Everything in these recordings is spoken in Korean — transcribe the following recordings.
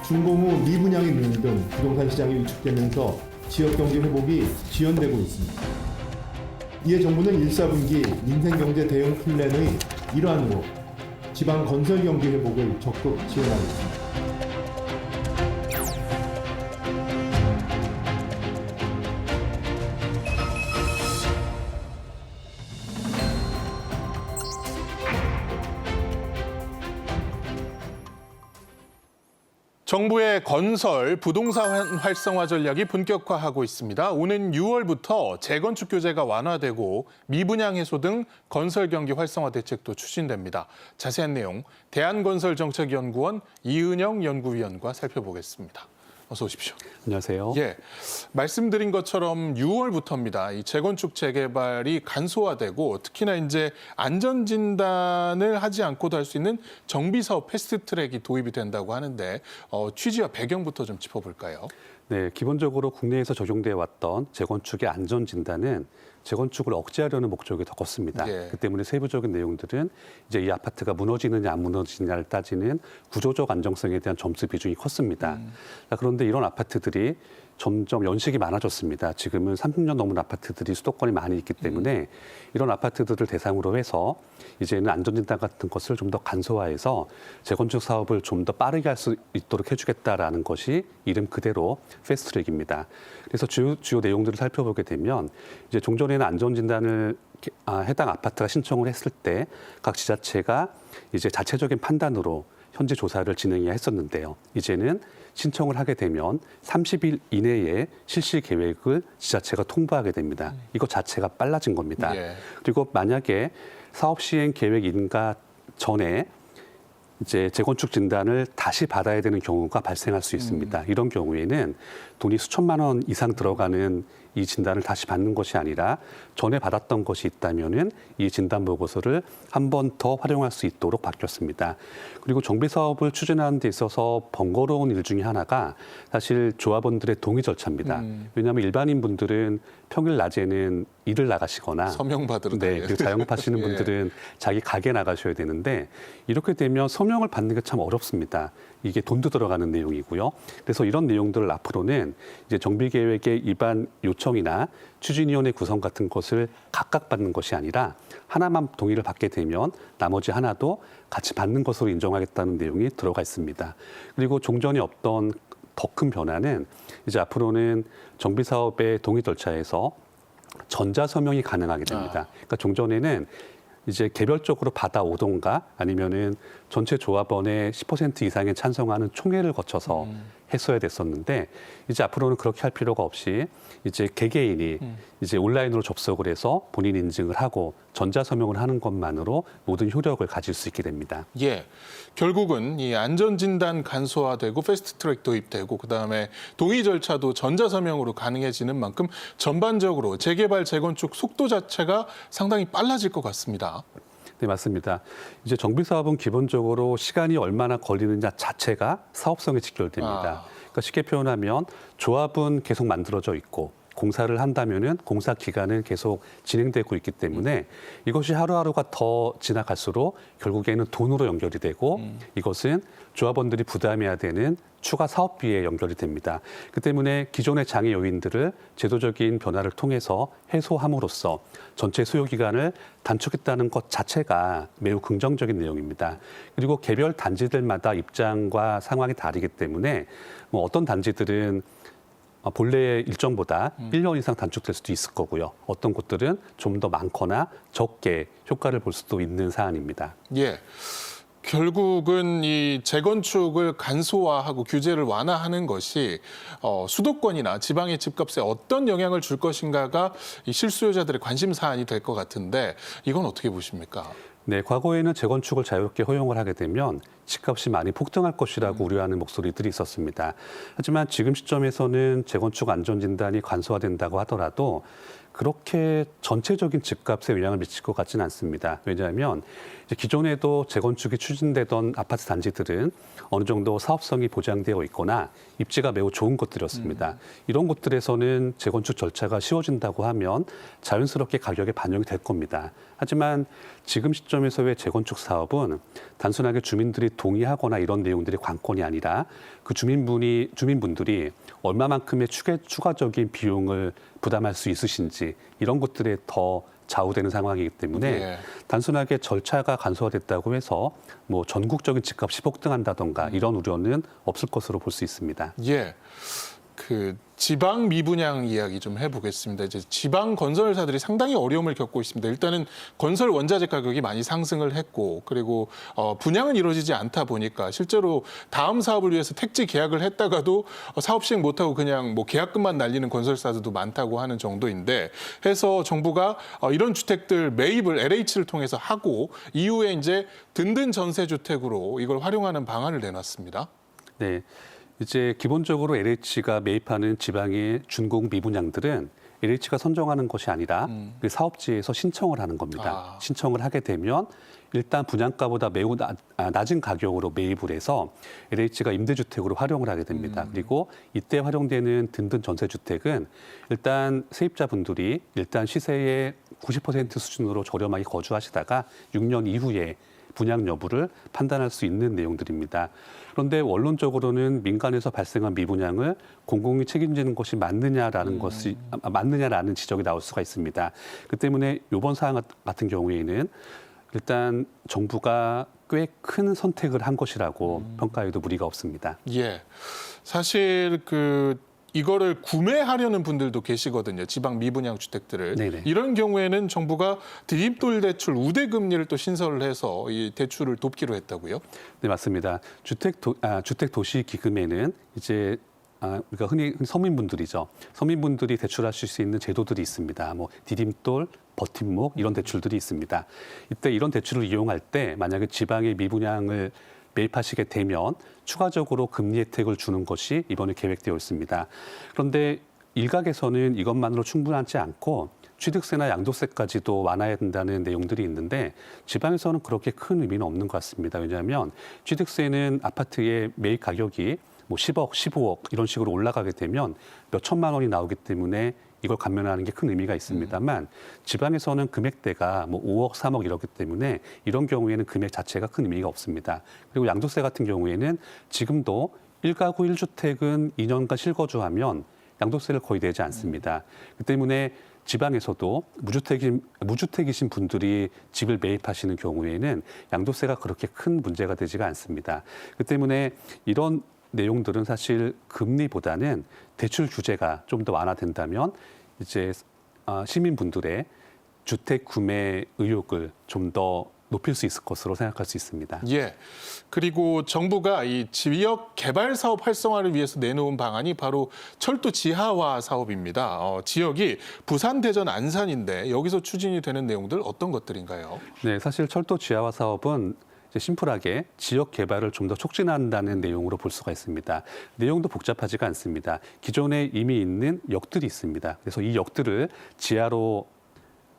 준공후 미분양이 느는 등 부동산 시장이 위축되면서 지역 경제 회복이 지연되고 있습니다. 이에 정부는 1사분기 민생경제 대응 플랜의 일환으로 지방 건설 경기 회복을 적극 지원하고 있습니다. 정부의 건설, 부동산 활성화 전략이 본격화하고 있습니다. 오는 6월부터 재건축 규제가 완화되고 미분양 해소 등 건설 경기 활성화 대책도 추진됩니다. 자세한 내용 대한건설정책연구원 이은영 연구위원과 살펴보겠습니다. 어서 오십시오. 안녕하세요. 예, 말씀드린 것처럼 6월부터입니다. 이 재건축 재개발이 간소화되고 특히나 이제 안전 진단을 하지 않고도 할 수 있는 정비 사업 패스트 트랙이 도입이 된다고 하는데 취지와 배경부터 좀 짚어볼까요? 네, 기본적으로 국내에서 적용돼 왔던 재건축의 안전 진단은 재건축을 억제하려는 목적이 더 컸습니다. 예. 그 때문에 세부적인 내용들은 이제 이 아파트가 무너지느냐 안 무너지느냐를 따지는 구조적 안정성에 대한 점수 비중이 컸습니다. 그런데 이런 아파트들이 점점 연식이 많아졌습니다. 지금은 30년 넘은 아파트들이 수도권에 많이 있기 때문에 이런 아파트들을 대상으로 해서 이제는 안전진단 같은 것을 좀 더 간소화해서 재건축 사업을 좀 더 빠르게 할 수 있도록 해주겠다라는 것이 이름 그대로 패스트트랙입니다. 그래서 주요 내용들을 살펴보게 되면 이제 종전에는 안전진단을 해당 아파트가 신청을 했을 때 각 지자체가 이제 자체적인 판단으로 현재 조사를 진행해야 했었는데요. 이제는 신청을 하게 되면 30일 이내에 실시 계획을 지자체가 통보하게 됩니다. 이것 자체가 빨라진 겁니다. 예. 그리고 만약에 사업 시행 계획 인가 전에 이제 재건축 진단을 다시 받아야 되는 경우가 발생할 수 있습니다. 이런 경우에는 돈이 수천만 원 이상 들어가는 이 진단을 다시 받는 것이 아니라 전에 받았던 것이 있다면은 이 진단 보고서를 한 번 더 활용할 수 있도록 바뀌었습니다. 그리고 정비 사업을 추진하는 데 있어서 번거로운 일 중에 하나가 사실 조합원들의 동의 절차입니다. 왜냐하면 일반인 분들은 평일 낮에는 일을 나가시거나 서명 받으러 네, 그리고 자영업하시는 예. 분들은 자기 가게 나가셔야 되는데 이렇게 되면 서명을 받는 게 참 어렵습니다. 이게 돈도 들어가는 내용이고요. 그래서 이런 내용들을 앞으로는 이제 정비계획의 입안 요청이나 추진위원회 구성 같은 것을 각각 받는 것이 아니라 하나만 동의를 받게 되면 나머지 하나도 같이 받는 것으로 인정하겠다는 내용이 들어가 있습니다. 그리고 종전에 없던 더 큰 변화는 이제 앞으로는 정비 사업의 동의 절차에서 전자서명이 가능하게 됩니다. 그러니까 종전에는 이제 개별적으로 받아오던가 아니면은 전체 조합원의 10% 이상의 찬성하는 총회를 거쳐서 했어야 됐었는데 이제 앞으로는 그렇게 할 필요가 없이 이제 개개인이 이제 온라인으로 접속을 해서 본인 인증을 하고 전자서명을 하는 것만으로 모든 효력을 가질 수 있게 됩니다. 예, 결국은 이 안전진단 간소화되고 패스트트랙 도입되고 그다음에 동의 절차도 전자서명으로 가능해지는 만큼 전반적으로 재개발, 재건축 속도 자체가 상당히 빨라질 것 같습니다. 네, 맞습니다. 이제 정비 사업은 기본적으로 시간이 얼마나 걸리느냐 자체가 사업성에 직결됩니다. 그러니까 쉽게 표현하면 조합은 계속 만들어져 있고 공사를 한다면은 공사 기간은 계속 진행되고 있기 때문에 이것이 하루하루가 더 지나갈수록 결국에는 돈으로 연결이 되고 이것은 조합원들이 부담해야 되는 추가 사업비에 연결이 됩니다. 그 때문에 기존의 장애 요인들을 제도적인 변화를 통해서 해소함으로써 전체 수요 기간을 단축했다는 것 자체가 매우 긍정적인 내용입니다. 그리고 개별 단지들마다 입장과 상황이 다르기 때문에 뭐 어떤 단지들은 본래의 일정보다 1년 이상 단축될 수도 있을 거고요. 어떤 곳들은 좀 더 많거나 적게 효과를 볼 수도 있는 사안입니다. 예. 결국은 이 재건축을 간소화하고 규제를 완화하는 것이 수도권이나 지방의 집값에 어떤 영향을 줄 것인가가 이 실수요자들의 관심 사안이 될 것 같은데 이건 어떻게 보십니까? 네, 과거에는 재건축을 자유롭게 허용을 하게 되면 집값이 많이 폭등할 것이라고 우려하는 목소리들이 있었습니다. 하지만 지금 시점에서는 재건축 안전진단이 간소화된다고 하더라도 그렇게 전체적인 집값에 영향을 미칠 것 같지는 않습니다. 왜냐하면 이제 기존에도 재건축이 추진되던 아파트 단지들은 어느 정도 사업성이 보장되어 있거나 입지가 매우 좋은 곳들이었습니다. 이런 곳들에서는 재건축 절차가 쉬워진다고 하면 자연스럽게 가격에 반영이 될 겁니다. 하지만 지금 시점에서의 재건축 사업은 단순하게 주민들이 동의하거나 이런 내용들이 관건이 아니라 그 주민분들이 얼마만큼의 추가적인 비용을 부담할 수 있으신지 이런 것들에 더 좌우되는 상황이기 때문에 예. 단순하게 절차가 간소화됐다고 해서 뭐 전국적인 집값이 폭등한다던가 이런 우려는 없을 것으로 볼 수 있습니다. 예. 그 지방 미분양 이야기 좀 해보겠습니다. 이제 지방 건설사들이 상당히 어려움을 겪고 있습니다. 일단은 건설 원자재 가격이 많이 상승을 했고, 그리고 분양은 이루어지지 않다 보니까 실제로 다음 사업을 위해서 택지 계약을 했다가도 사업 시행 못하고 그냥 뭐 계약금만 날리는 건설사들도 많다고 하는 정도인데, 해서 정부가 이런 주택들 매입을 LH를 통해서 하고 이후에 이제 든든 전세 주택으로 이걸 활용하는 방안을 내놨습니다. 네. 이제 기본적으로 LH가 매입하는 지방의 준공 미분양들은 LH가 선정하는 것이 아니라 그 사업지에서 신청을 하는 겁니다. 아. 신청을 하게 되면 일단 분양가보다 매우 낮은 가격으로 매입을 해서 LH가 임대주택으로 활용을 하게 됩니다. 그리고 이때 활용되는 든든 전세주택은 일단 세입자분들이 일단 시세의 90% 수준으로 저렴하게 거주하시다가 6년 이후에 분양 여부를 판단할 수 있는 내용들입니다. 그런데 원론적으로는 민간에서 발생한 미분양을 공공이 책임지는 것이 맞느냐라는 지적이 나올 수가 있습니다. 그 때문에 이번 사안 같은 경우에는 일단 정부가 꽤 큰 선택을 한 것이라고 평가해도 무리가 없습니다. 예. 사실 이거를 구매하려는 분들도 계시거든요. 지방 미분양 주택들을. 네네. 이런 경우에는 정부가 디딤돌 대출 우대 금리를 또 신설을 해서 이 대출을 돕기로 했다고요? 네, 맞습니다. 주택 도시 기금에는 이제 우리가 흔히 서민분들이죠. 서민분들이 대출하실 수 있는 제도들이 있습니다. 뭐 디딤돌, 버팀목 이런 대출들이 있습니다. 이때 이런 대출을 이용할 때 만약에 지방의 미분양을 매입하시게 되면 추가적으로 금리 혜택을 주는 것이 이번에 계획되어 있습니다. 그런데 일각에서는 이것만으로 충분하지 않고 취득세나 양도세까지도 완화해야 된다는 내용들이 있는데 지방에서는 그렇게 큰 의미는 없는 것 같습니다. 왜냐하면 취득세는 아파트의 매입 가격이 뭐 10억, 15억 이런 식으로 올라가게 되면 몇 천만 원이 나오기 때문에 이걸 감면하는 게 큰 의미가 있습니다만 지방에서는 금액대가 뭐 5억, 3억 이렇기 때문에 이런 경우에는 금액 자체가 큰 의미가 없습니다. 그리고 양도세 같은 경우에는 지금도 1가구 1주택은 2년간 실거주하면 양도세를 거의 내지 않습니다. 그 때문에 지방에서도 무주택이신 분들이 집을 매입하시는 경우에는 양도세가 그렇게 큰 문제가 되지가 않습니다. 그 때문에 이런 내용들은 사실 금리보다는 대출 규제가 좀 더 완화된다면 이제 시민분들의 주택 구매 의욕을 좀 더 높일 수 있을 것으로 생각할 수 있습니다. 예. 그리고 정부가 이 지역 개발 사업 활성화를 위해서 내놓은 방안이 바로 철도 지하화 사업입니다. 지역이 부산, 대전, 안산인데 여기서 추진이 되는 내용들 어떤 것들인가요? 네, 사실 철도 지하화 사업은 이제 심플하게 지역 개발을 좀 더 촉진한다는 내용으로 볼 수가 있습니다. 내용도 복잡하지가 않습니다. 기존에 이미 있는 역들이 있습니다. 그래서 이 역들을 지하로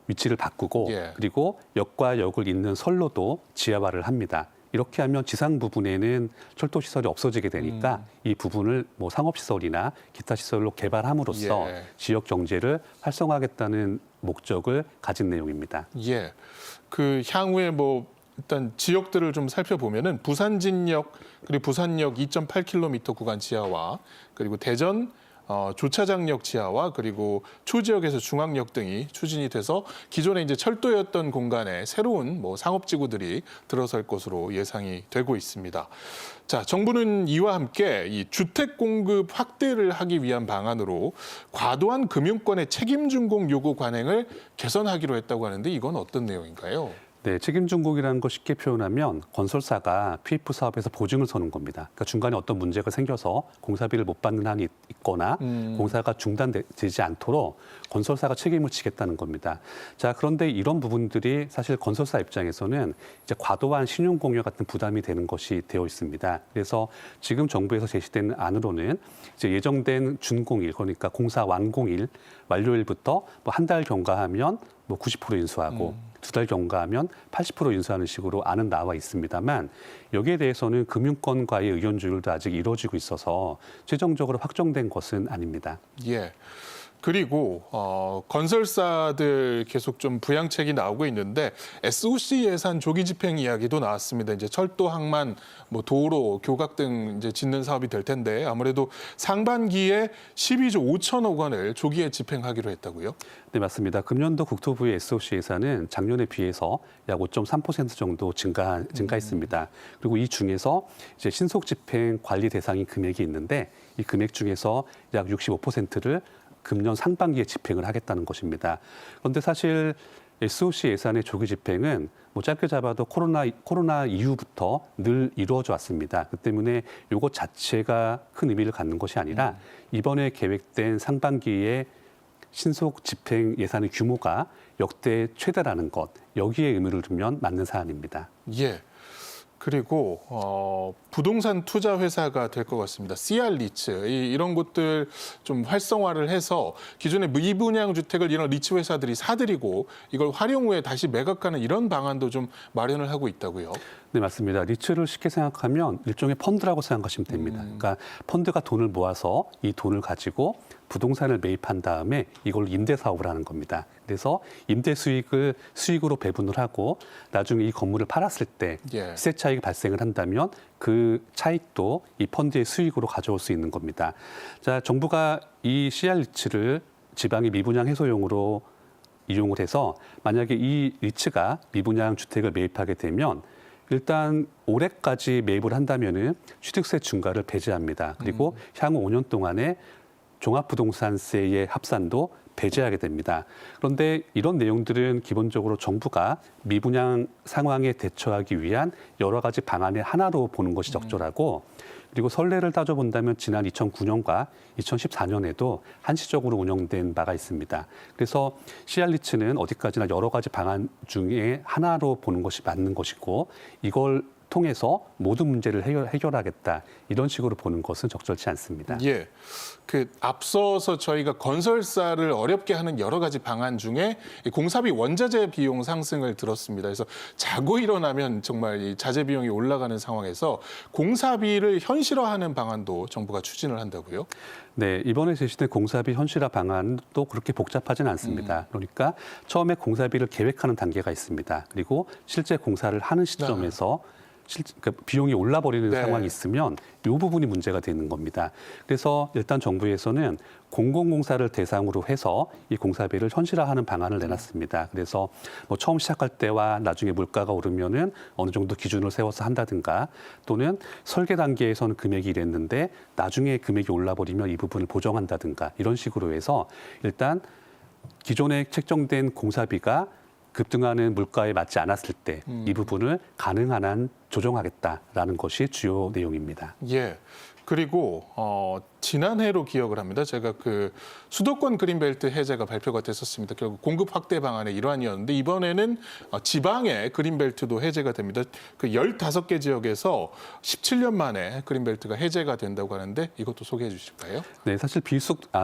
위치를 바꾸고 예. 그리고 역과 역을 잇는 선로도 지하화를 합니다. 이렇게 하면 지상 부분에는 철도 시설이 없어지게 되니까 이 부분을 뭐 상업 시설이나 기타 시설로 개발함으로써 예. 지역 경제를 활성화하겠다는 목적을 가진 내용입니다. 예. 향후에 일단 지역들을 좀 살펴보면은 부산진역 그리고 부산역 2.8km 구간 지하화, 그리고 대전 조차장역 지하화, 그리고 초지역에서 중앙역 등이 추진이 돼서 기존에 이제 철도였던 공간에 새로운 상업지구들이 들어설 것으로 예상이 되고 있습니다. 자, 정부는 이와 함께 이 주택 공급 확대를 하기 위한 방안으로 과도한 금융권의 책임 준공 요구 관행을 개선하기로 했다고 하는데 이건 어떤 내용인가요? 네, 책임 준공이라는 걸 쉽게 표현하면 건설사가 PF 사업에서 보증을 서는 겁니다. 그러니까 중간에 어떤 문제가 생겨서 공사비를 못 받는 한이 있거나 공사가 중단되지 않도록 건설사가 책임을 지겠다는 겁니다. 자, 그런데 이런 부분들이 사실 건설사 입장에서는 이제 과도한 신용 공여 같은 부담이 되는 것이 되어 있습니다. 그래서 지금 정부에서 제시된 안으로는 이제 예정된 준공일, 그러니까 공사 완공일, 완료일부터 뭐 한 달 경과하면 뭐 90% 인수하고 두 달 경과하면 80% 인수하는 식으로 안은 나와 있습니다만 여기에 대해서는 금융권과의 의견 조율도 아직 이루어지고 있어서 최종적으로 확정된 것은 아닙니다. 예. 그리고 건설사들 계속 좀 부양책이 나오고 있는데 SOC 예산 조기 집행 이야기도 나왔습니다. 이제 철도, 항만, 뭐 도로, 교각 등 이제 짓는 사업이 될 텐데 아무래도 상반기에 12조 5천억 원을 조기에 집행하기로 했다고요? 네, 맞습니다. 금년도 국토부의 SOC 예산은 작년에 비해서 약 5.3% 정도 증가했습니다. 그리고 이 중에서 이제 신속 집행 관리 대상인 금액이 있는데 이 금액 중에서 약 65%를 금년 상반기에 집행을 하겠다는 것입니다. 그런데 사실 SOC 예산의 조기 집행은 뭐 짧게 잡아도 코로나 이후부터 늘 이루어져 왔습니다. 그 때문에 이것 자체가 큰 의미를 갖는 것이 아니라 이번에 계획된 상반기에 신속 집행 예산의 규모가 역대 최대라는 것, 여기에 의미를 두면 맞는 사안입니다. 예. 그리고 부동산 투자 회사가 될 것 같습니다. CR 리츠 이런 것들 좀 활성화를 해서 기존의 미분양 주택을 이런 리츠 회사들이 사들이고 이걸 활용 후에 다시 매각하는 이런 방안도 좀 마련을 하고 있다고요. 네, 맞습니다. 리츠를 쉽게 생각하면 일종의 펀드라고 생각하시면 됩니다. 그러니까 펀드가 돈을 모아서 이 돈을 가지고 부동산을 매입한 다음에 이걸 임대 사업을 하는 겁니다. 그래서 임대 수익을 수익으로 배분을 하고 나중에 이 건물을 팔았을 때 예. 시세 차익이 발생을 한다면 그 차익도 이 펀드의 수익으로 가져올 수 있는 겁니다. 자, 정부가 이 CR 리츠를 지방의 미분양 해소용으로 이용을 해서 만약에 이 리츠가 미분양 주택을 매입하게 되면 일단 올해까지 매입을 한다면은 취득세 중과를 배제합니다. 그리고 향후 5년 동안에 종합부동산세의 합산도 배제하게 됩니다. 그런데 이런 내용들은 기본적으로 정부가 미분양 상황에 대처하기 위한 여러 가지 방안의 하나로 보는 것이 적절하고 그리고 선례를 따져본다면 지난 2009년과 2014년에도 한시적으로 운영된 바가 있습니다. 그래서 CR리츠는 어디까지나 여러 가지 방안 중에 하나로 보는 것이 맞는 것이고 이걸 통해서 모든 문제를 해결하겠다 이런 식으로 보는 것은 적절치 않습니다. 예, 그 앞서서 저희가 건설사를 어렵게 하는 여러 가지 방안 중에 이 공사비 원자재 비용 상승을 들었습니다. 그래서 자고 일어나면 정말 이 자재 비용이 올라가는 상황에서 공사비를 현실화하는 방안도 정부가 추진을 한다고요? 네, 이번에 제시된 공사비 현실화 방안도 그렇게 복잡하지는 않습니다. 그러니까 처음에 공사비를 계획하는 단계가 있습니다. 그리고 실제 공사를 하는 시점에서 그러니까 비용이 올라버리는 네. 상황이 있으면 이 부분이 문제가 되는 겁니다. 그래서 일단 정부에서는 공공공사를 대상으로 해서 이 공사비를 현실화하는 방안을 내놨습니다. 그래서 뭐 처음 시작할 때와 나중에 물가가 오르면은 어느 정도 기준을 세워서 한다든가 또는 설계 단계에서는 금액이 이랬는데 나중에 금액이 올라버리면 이 부분을 보정한다든가 이런 식으로 해서 일단 기존에 책정된 공사비가 급등하는 물가에 맞지 않았을 때 이 부분을 가능한 한 조정하겠다라는 것이 주요 내용입니다. 예. 그리고 지난해로 기억을 합니다. 제가 그 수도권 그린벨트 해제가 발표가 됐었습니다. 결국 공급 확대 방안의 일환이었는데 이번에는 지방의 그린벨트도 해제가 됩니다. 그 15개 지역에서 17년 만에 그린벨트가 해제가 된다고 하는데 이것도 소개해 주실까요? 네, 사실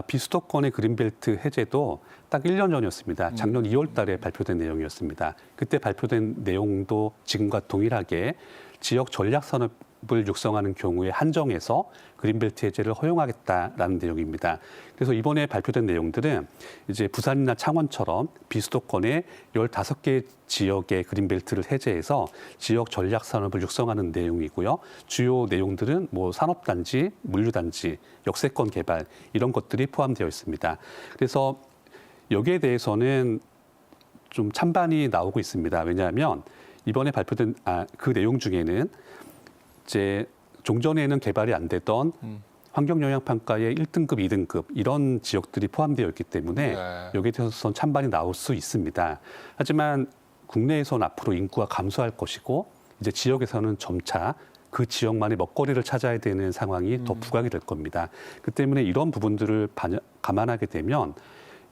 비수도권의 그린벨트 해제도 딱 1년 전이었습니다. 작년 2월 달에 발표된 내용이었습니다. 그때 발표된 내용도 지금과 동일하게 지역 전략산업을 육성하는 경우에 한정해서 그린벨트 해제를 허용하겠다라는 내용입니다. 그래서 이번에 발표된 내용들은 이제 부산이나 창원처럼 비수도권의 15개 지역의 그린벨트를 해제해서 지역 전략산업을 육성하는 내용이고요. 주요 내용들은 뭐 산업단지, 물류단지, 역세권 개발 이런 것들이 포함되어 있습니다. 그래서 여기에 대해서는 좀 찬반이 나오고 있습니다. 왜냐하면 이번에 발표된 그 내용 중에는 이제 종전에는 개발이 안 되던 환경영향평가의 1등급, 2등급 이런 지역들이 포함되어 있기 때문에 네. 여기에 대해서는 찬반이 나올 수 있습니다. 하지만 국내에서는 앞으로 인구가 감소할 것이고 이제 지역에서는 점차 그 지역만의 먹거리를 찾아야 되는 상황이 더 부각이 될 겁니다. 그 때문에 이런 부분들을 감안하게 되면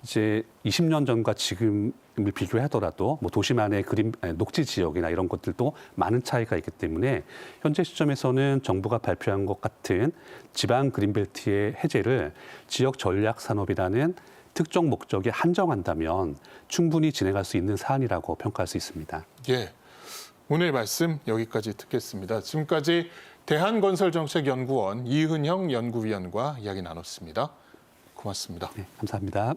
이제 20년 전과 지금을 비교하더라도 뭐 도시만의 녹지 지역이나 이런 것들도 많은 차이가 있기 때문에 현재 시점에서는 정부가 발표한 것 같은 지방 그린벨트의 해제를 지역 전략 산업이라는 특정 목적에 한정한다면 충분히 진행할 수 있는 사안이라고 평가할 수 있습니다. 예, 오늘 말씀 여기까지 듣겠습니다. 지금까지 대한건설정책연구원 이은형 연구위원과 이야기 나눴습니다. 고맙습니다. 네, 감사합니다.